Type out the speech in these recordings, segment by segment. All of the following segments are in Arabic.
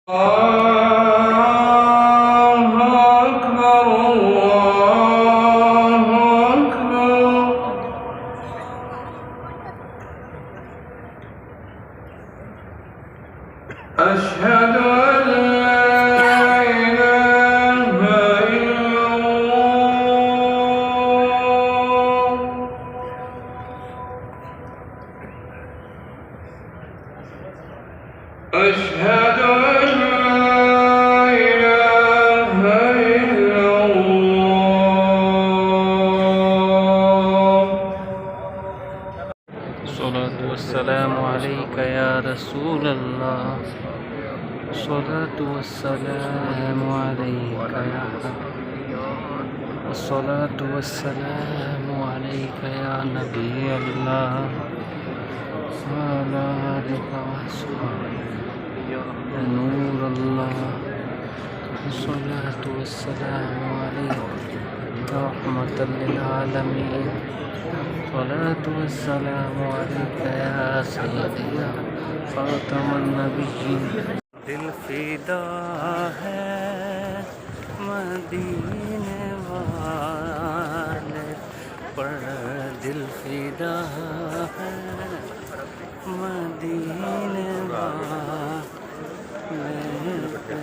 أشهد أن لا إله إلا الله. أشهد أن لا إله إلا الله. الصلاة والسلام عليك يا رسول الله. الصلاة والسلام عليك يا حبيب. الصلاة والسلام عليك يا نبي الله وعلى آلك وأصحابك يا نور الله. الصلاة والسلام عليك رحمة للعالمين. الصلاة والسلام عليك يا سيدي يا خاتم النبيين. दिल फिदा है मदीने वाले पर, दिल फिदा है मदीने वाले पे।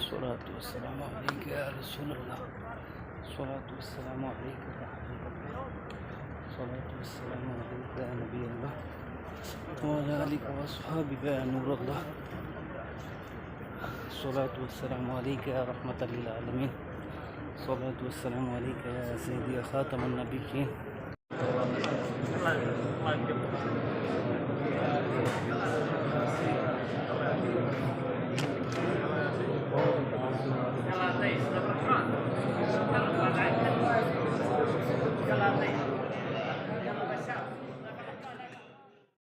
الصلاة والسلام عليك يا رسول الله. الصلاة والسلام عليك يا حبيب الله. الصلاة والسلام عليك يا نبي الله وعلى آلك وأصحابك يا نور الله. الصلاة والسلام عليك يا رحمة للعالمين. الصلاة والسلام عليك يا سيدي يا خاتم النبيين.